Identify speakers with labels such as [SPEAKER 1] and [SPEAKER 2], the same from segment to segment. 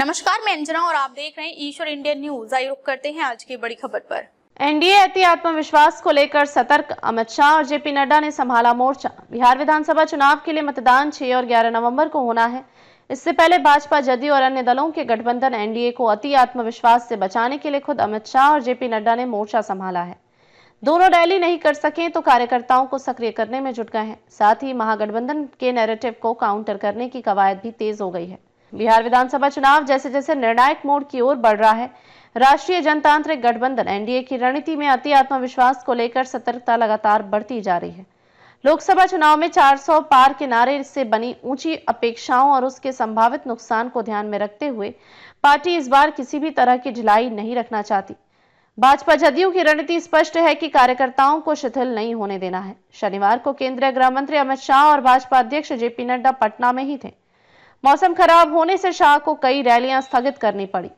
[SPEAKER 1] नमस्कार, मैं अंजना और आप देख रहे हैं ईश्वर इंडियन न्यूज। आइए रुक करते हैं आज की बड़ी खबर पर।
[SPEAKER 2] एनडीए अति आत्मविश्वास को लेकर सतर्क, अमित शाह और जेपी नड्डा ने संभाला मोर्चा। बिहार विधानसभा चुनाव के लिए मतदान 6 और 11 नवंबर को होना है। इससे पहले भाजपा, जदयू और अन्य दलों के गठबंधन एनडीए को अति आत्मविश्वास से बचाने के लिए खुद अमित शाह और जेपी नड्डा ने मोर्चा संभाला है। दोनों रैली नहीं कर सके तो कार्यकर्ताओं को सक्रिय करने में जुट गए हैं। साथ ही महागठबंधन के नैरेटिव को काउंटर करने की कवायद भी तेज हो गई है। बिहार विधानसभा चुनाव जैसे जैसे निर्णायक मोड़ की ओर बढ़ रहा है, राष्ट्रीय जनतांत्रिक गठबंधन एनडीए की रणनीति में अति आत्मविश्वास को लेकर सतर्कता लगातार बढ़ती जा रही है। लोकसभा चुनाव में 400 पार के नारे से बनी ऊंची अपेक्षाओं और उसके संभावित नुकसान को ध्यान में रखते हुए पार्टी इस बार किसी भी तरह की ढिलाई नहीं रखना चाहती। भाजपा जदयू की रणनीति स्पष्ट है कि कार्यकर्ताओं को शिथिल नहीं होने देना है। शनिवार को केंद्रीय गृह मंत्री अमित शाह और भाजपा अध्यक्ष जेपी नड्डा पटना में ही थे। मौसम खराब होने से शाह को कई रैलियां स्थगित करनी पड़ी,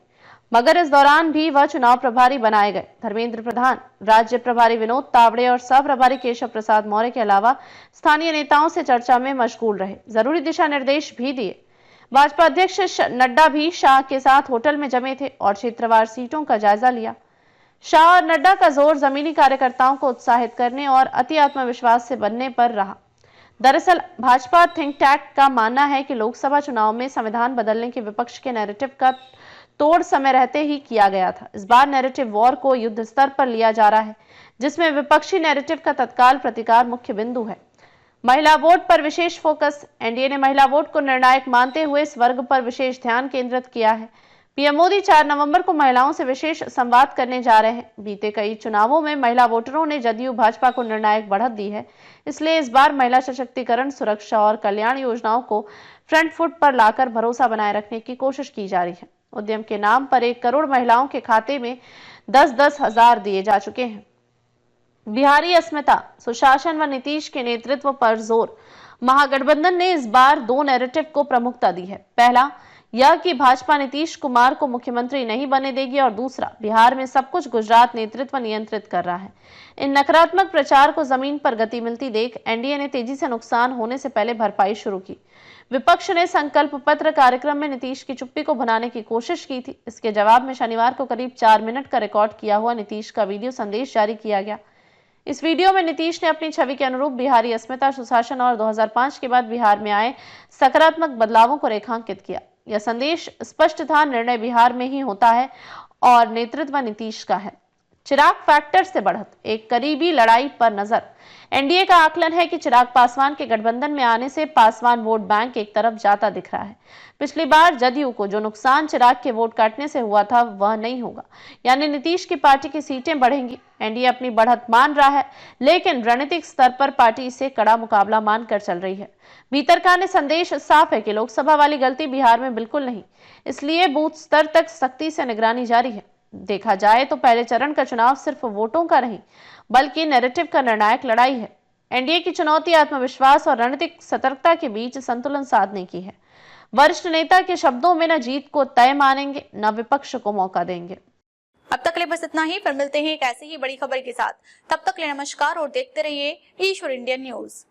[SPEAKER 2] मगर इस दौरान भी वह चुनाव प्रभारी बनाए गए। धर्मेंद्र प्रधान, राज्य प्रभारी विनोद तावड़े और सह प्रभारी केशव प्रसाद मौर्य के अलावा स्थानीय नेताओं से चर्चा में मशगूल रहे, जरूरी दिशा निर्देश भी दिए। भाजपा अध्यक्ष नड्डा भी शाह के साथ होटल में जमे थे और क्षेत्रवार सीटों का जायजा लिया। शाह और नड्डा का जोर जमीनी कार्यकर्ताओं को उत्साहित करने और अति आत्मविश्वास से बनने पर रहा। दरअसल भाजपा थिंक टैंक का मानना है कि लोकसभा चुनाव में संविधान बदलने के विपक्ष के नैरेटिव का तोड़ समय रहते ही किया गया था। इस बार नैरेटिव वॉर को युद्ध स्तर पर लिया जा रहा है, जिसमें विपक्षी नैरेटिव का तत्काल प्रतिकार मुख्य बिंदु है। महिला वोट पर विशेष फोकस। एनडीए ने महिला वोट को निर्णायक मानते हुए इस वर्ग पर विशेष ध्यान केंद्रित किया है। पीएम मोदी 4 नवंबर को महिलाओं से विशेष संवाद करने जा रहे हैं। बीते कई चुनावों में महिला वोटरों ने जदयू भाजपा को निर्णायक बढ़त दी है, इसलिए इस बार महिला सशक्तिकरण, सुरक्षा और कल्याण योजनाओं को फ्रंट फुट पर लाकर भरोसा बनाए रखने की कोशिश की जा रही है। उद्यम के नाम पर 1 करोड़ महिलाओं के खाते में 10-10 हजार दिए जा चुके हैं। बिहारी अस्मिता, सुशासन व नीतीश के नेतृत्व पर जोर। महागठबंधन ने इस बार 2 नैरेटिव को प्रमुखता दी है। पहला यह कि भाजपा नीतीश कुमार को मुख्यमंत्री नहीं बनने देगी और दूसरा, बिहार में सब कुछ गुजरात नेतृत्व नियंत्रित कर रहा है। इन नकारात्मक प्रचार को जमीन पर गति मिलती देख एनडीए ने तेजी से नुकसान होने से पहले भरपाई शुरू की। विपक्ष ने संकल्प पत्र कार्यक्रम में नीतीश की चुप्पी को भुनाने की कोशिश की थी। इसके जवाब में शनिवार को करीब 4 मिनट का रिकॉर्ड किया हुआ नीतीश का वीडियो संदेश जारी किया गया। इस वीडियो में नीतीश ने अपनी छवि के अनुरूप बिहारी अस्मिता, सुशासन और 2005 के बाद बिहार में आए सकारात्मक बदलावों को रेखांकित किया। यह संदेश स्पष्ट था, निर्णय बिहार में ही होता है और नेतृत्व नीतीश का है। चिराग फैक्टर से बढ़त, एक करीबी लड़ाई पर नजर। एनडीए का आकलन है कि चिराग पासवान के गठबंधन में आने से पासवान वोट बैंक एक तरफ जाता दिख रहा है। पिछली बार जदयू को जो नुकसान चिराग के वोट काटने से हुआ था वह नहीं होगा, यानी नीतीश की पार्टी की सीटें बढ़ेंगी। एनडीए अपनी बढ़त मान रहा है, लेकिन रणनीतिक स्तर पर पार्टी इसे कड़ा मुकाबला मानकर चल रही है। भीतरखाने संदेश साफ है कि लोकसभा वाली गलती बिहार में बिल्कुल नहीं, इसलिए बूथ स्तर तक सख्ती से निगरानी जारी है। देखा जाए तो पहले चरण का चुनाव सिर्फ वोटों का नहीं, बल्कि नैरेटिव का निर्णायक लड़ाई है। एनडीए की चुनौती आत्मविश्वास और रणनीतिक सतर्कता के बीच संतुलन साधने की है। वरिष्ठ नेता के शब्दों में न जीत को तय मानेंगे, न विपक्ष को मौका देंगे।
[SPEAKER 1] अब तक के लिए बस इतना ही, फिर मिलते हैं एक ऐसी ही बड़ी खबर के साथ। तब तक के लिए नमस्कार और देखते रहिए ईश्वर इंडियन न्यूज।